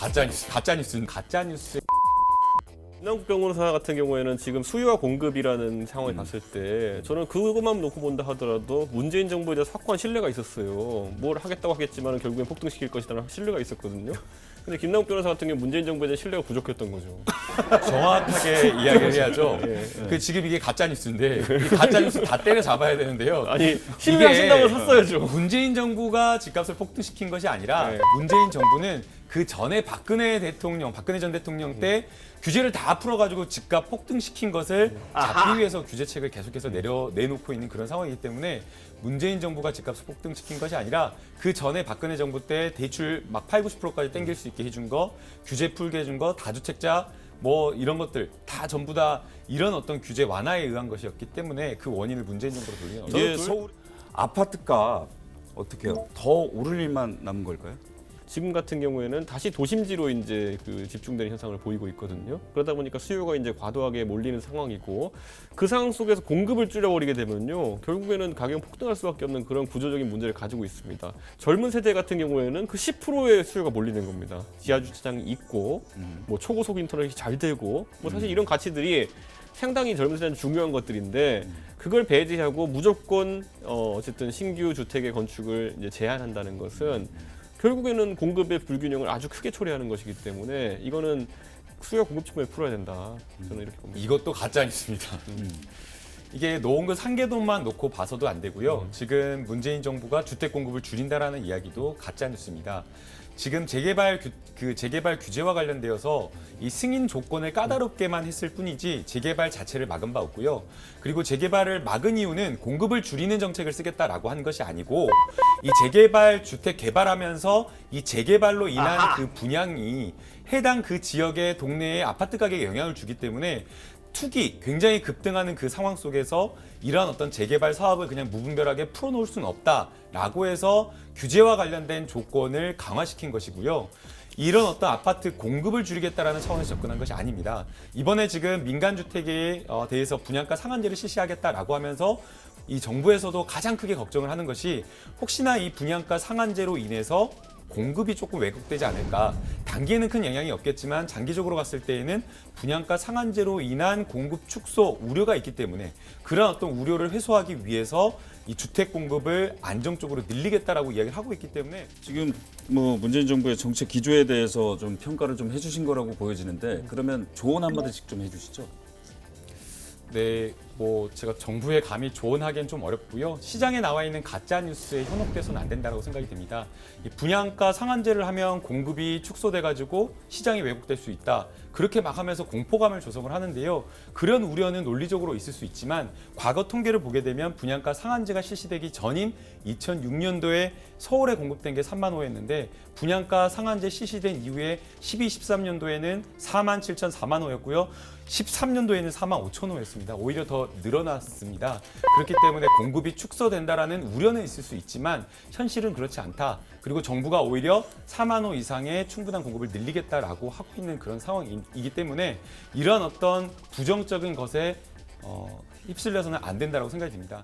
가짜뉴스. 김남국 변호사 같은 경우에는 지금 수요와 공급이라는 상황을 봤을 때 저는 그것만 놓고 본다 하더라도 문재인 정부에 대해서 확고한 신뢰가 있었어요. 뭘 하겠다고 하겠지만 결국엔 폭등시킬 것이라는 신뢰가 있었거든요. 근데 김남국 변호사 같은 경우 문재인 정부에 대한 신뢰가 부족했던 거죠. 정확하게 이야기를 해야죠. 예. 그 지금 이게 가짜뉴스인데 이 가짜뉴스 다 때려잡아야 되는데요. 아니 신뢰하신다고 샀어야죠. 문재인 정부가 집값을 폭등시킨 것이 아니라 네. 문재인 정부는 그 전에 박근혜 전 대통령 때 규제를 다 풀어가지고 집값 폭등시킨 것을 잡기 위해서 규제책을 계속해서 내놓고 있는 그런 상황이기 때문에 문재인 정부가 집값을 폭등시킨 것이 아니라 그 전에 박근혜 정부 때 대출 막 8, 90%까지 땡길 수 있게 해준 거, 규제 풀게 해준 거, 다주택자 뭐 이런 것들 다 전부 다 이런 어떤 규제 완화에 의한 것이었기 때문에 그 원인을 문재인 정부로 돌리는 거죠. 이게 서울 아파트값 어떻게 해요? 더 오를 일만 남은 걸까요? 지금 같은 경우에는 다시 도심지로 이제 그 집중되는 현상을 보이고 있거든요. 그러다 보니까 수요가 이제 과도하게 몰리는 상황이고 그 상황 속에서 공급을 줄여버리게 되면요. 결국에는 가격이 폭등할 수밖에 없는 그런 구조적인 문제를 가지고 있습니다. 젊은 세대 같은 경우에는 그 10%의 수요가 몰리는 겁니다. 지하주차장이 있고 뭐 초고속 인터넷이 잘 되고 뭐 사실 이런 가치들이 상당히 젊은 세대는 중요한 것들인데 그걸 배제하고 무조건 어쨌든 신규 주택의 건축을 이제 제한한다는 것은 결국에는 공급의 불균형을 아주 크게 초래하는 것이기 때문에 이거는 수요 공급 측면에 풀어야 된다. 저는 이렇게 봅니다. 이것도 가짜뉴스입니다. 이게 놓은 거 상계돈만 놓고 봐서도 안 되고요. 지금 문재인 정부가 주택 공급을 줄인다라는 이야기도 가짜뉴스입니다. 지금 재개발 규제와 관련되어서 이 승인 조건을 까다롭게만 했을 뿐이지 재개발 자체를 막은 바 없고요. 그리고 재개발을 막은 이유는 공급을 줄이는 정책을 쓰겠다라고 한 것이 아니고 이 재개발 주택 개발하면서 이 재개발로 인한 그 분양이 해당 그 지역의 동네의 아파트 가격에 영향을 주기 때문에 투기 굉장히 급등하는 그 상황 속에서 이러한 어떤 재개발 사업을 그냥 무분별하게 풀어놓을 수는 없다라고 해서 규제와 관련된 조건을 강화시킨 것이고요. 이런 어떤 아파트 공급을 줄이겠다라는 차원에서 접근한 것이 아닙니다. 이번에 지금 민간주택에 대해서 분양가 상한제를 실시하겠다라고 하면서 이 정부에서도 가장 크게 걱정을 하는 것이 혹시나 이 분양가 상한제로 인해서 공급이 조금 왜곡되지 않을까. 단기에는 큰 영향이 없겠지만 장기적으로 갔을 때에는 분양가 상한제로 인한 공급 축소 우려가 있기 때문에 그런 어떤 우려를 해소하기 위해서 이 주택 공급을 안정적으로 늘리겠다라고 이야기를 하고 있기 때문에 지금 뭐 문재인 정부의 정책 기조에 대해서 좀 평가를 좀 해주신 거라고 보여지는데 그러면 조언 한마디씩 좀 해주시죠. 네, 뭐 제가 정부에 감히 조언하기엔 좀 어렵고요. 시장에 나와 있는 가짜 뉴스에 현혹돼서는 안 된다고 생각이 됩니다. 이 분양가 상한제를 하면 공급이 축소돼가지고 시장이 왜곡될 수 있다. 그렇게 막 하면서 공포감을 조성을 하는데요. 그런 우려는 논리적으로 있을 수 있지만 과거 통계를 보게 되면 분양가 상한제가 실시되기 전인 2006년도에 서울에 공급된 게 3만 호였는데 분양가 상한제 실시된 이후에 12, 13년도에는 4만 7천 4만 호였고요. 13년도에는 4만 5천 호였습니다. 오히려 더 늘어났습니다. 그렇기 때문에 공급이 축소된다라는 우려는 있을 수 있지만 현실은 그렇지 않다. 그리고 정부가 오히려 4만 호 이상의 충분한 공급을 늘리겠다라고 하고 있는 그런 상황이기 때문에 이런 어떤 부정적인 것에 휩쓸려서는 안 된다고 생각이 듭니다.